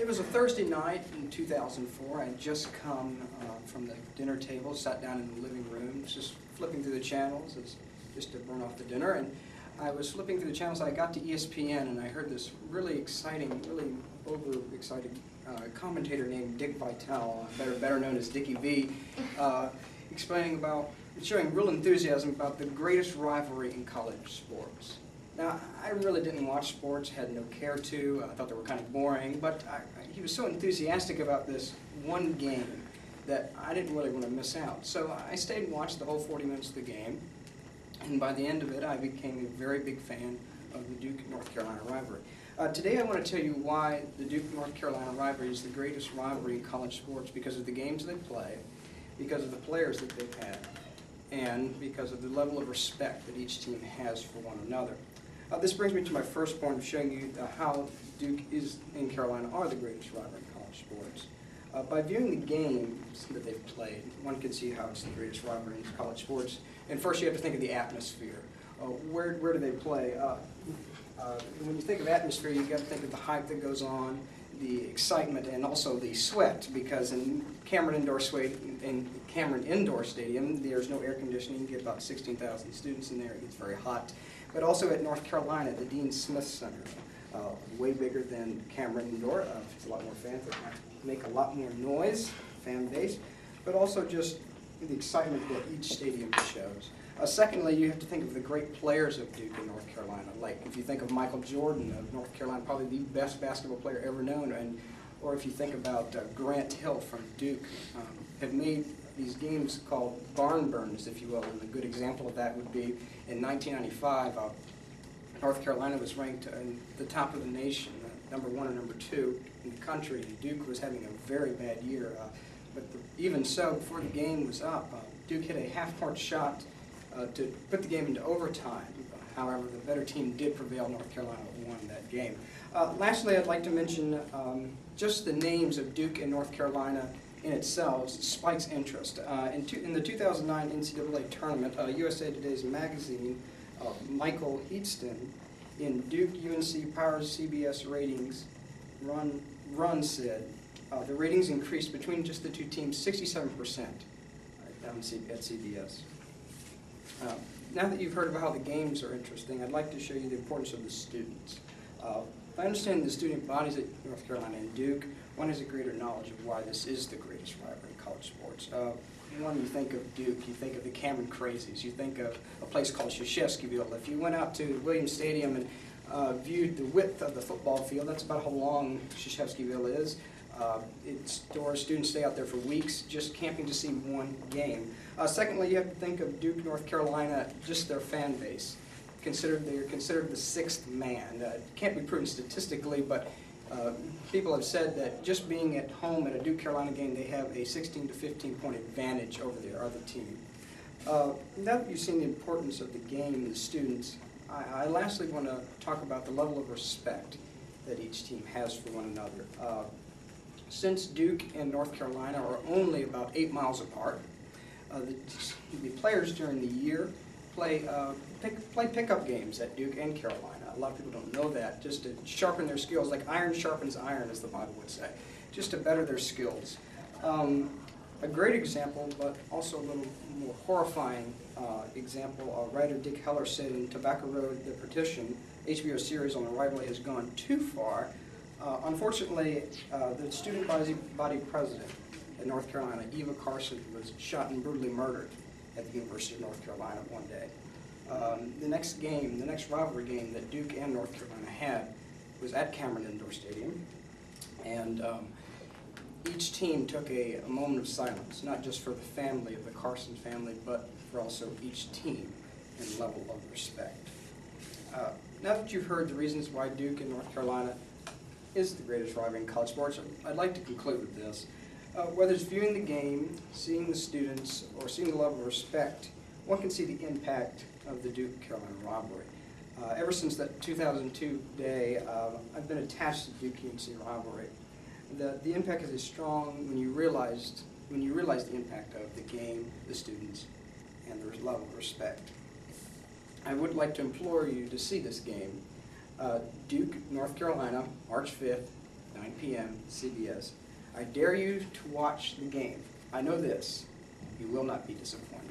It was a Thursday night in 2004. I had just come from the dinner table, sat down in the living room, just flipping through the channels just to burn off the dinner. And I was flipping through the channels. I got to ESPN, and I heard this really exciting, really overexcited commentator named Dick Vitale, better known as Dickie V, showing real enthusiasm about the greatest rivalry in college sports. Now, I really didn't watch sports, had no care to. I thought they were kind of boring, but he was so enthusiastic about this one game that I didn't really want to miss out. So I stayed and watched the whole 40 minutes of the game, and by the end of it, I became a very big fan of the Duke-North Carolina rivalry. Today I want to tell you why the Duke-North Carolina rivalry is the greatest rivalry in college sports, because of the games they play, because of the players that they've had, and because of the level of respect that each team has for one another. This brings me to my first point of showing you how Duke and Carolina are the greatest rivalry in college sports. By viewing the games that they've played, one can see how it's the greatest rivalry in college sports. And first you have to think of the atmosphere. Where do they play? When you think of atmosphere, you've got to think of the hype that goes on, the excitement, and also the sweat, because in Cameron Indoor Stadium, there's no air conditioning. You get about 16,000 students in there. It gets very hot. But also at North Carolina, at the Dean Smith Center, way bigger than Cameron Indoor. It's a lot more fans that make a lot more noise, fan base, but also just the excitement that each stadium shows. Secondly, you have to think of the great players of Duke in North Carolina. Like if you think of Michael Jordan of North Carolina, probably the best basketball player ever known, or if you think about Grant Hill from Duke, have made these games called barn burners, if you will, and a good example of that would be in 1995, North Carolina was ranked in the top of the nation, number 1 and number 2 in the country. Duke was having a very bad year, even so, before the game was up, Duke hit a half-court shot to put the game into overtime. However, the better team did prevail. North Carolina won that game. Lastly, I'd like to mention just the names of Duke and North Carolina in itself spikes interest. In the 2009 NCAA tournament, USA Today's magazine, Michael Heatston, in Duke UNC Power CBS ratings run said the ratings increased between just the two teams 67% at CBS. Now that you've heard about how the games are interesting, I'd like to show you the importance of the students. By understanding the student bodies at North Carolina and Duke, one has a greater knowledge of why this is the greatest rivalry in college sports. When you think of Duke, you think of the Cameron Crazies. You think of a place called Krzyzewskiville. If you went out to Williams Stadium and viewed the width of the football field, that's about how long Krzyzewskiville is. Students stay out there for weeks just camping to see one game. Secondly, you have to think of Duke, North Carolina, just their fan base. They're considered the sixth man. It can't be proven statistically, but people have said that just being at home at a Duke Carolina game, they have a 16 to 15 point advantage over their other team. Now that you've seen the importance of the game and the students, I lastly want to talk about the level of respect that each team has for one another. Since Duke and North Carolina are only about 8 miles apart, the players during the year play pickup games at Duke and Carolina. A lot of people don't know that, just to sharpen their skills, like iron sharpens iron, as the Bible would say, just to better their skills. A great example, but also a little more horrifying example, writer Dick Heller said in Tobacco Road, The Partition, HBO series on the rivalry has gone too far. Unfortunately, the student body president at North Carolina, Eva Carson, was shot and brutally murdered at the University of North Carolina one day. The next rivalry game that Duke and North Carolina had was at Cameron Indoor Stadium, and each team took a moment of silence, not just for the family of the Carson family, but for also each team and level of respect. Now that you've heard the reasons why Duke and North Carolina is the greatest rivalry in college sports, I'd like to conclude with this. Whether it's viewing the game, seeing the students, or seeing the level of respect, one can see the impact of the Duke-Carolina rivalry. Ever since that 2002 day, I've been attached to the Duke-UNC rivalry. The impact is as strong when you realize the impact of the game, the students, and the level of respect. I would like to implore you to see this game. Duke, North Carolina, March 5th, 9 p.m., CBS. I dare you to watch the game. I know this, you will not be disappointed.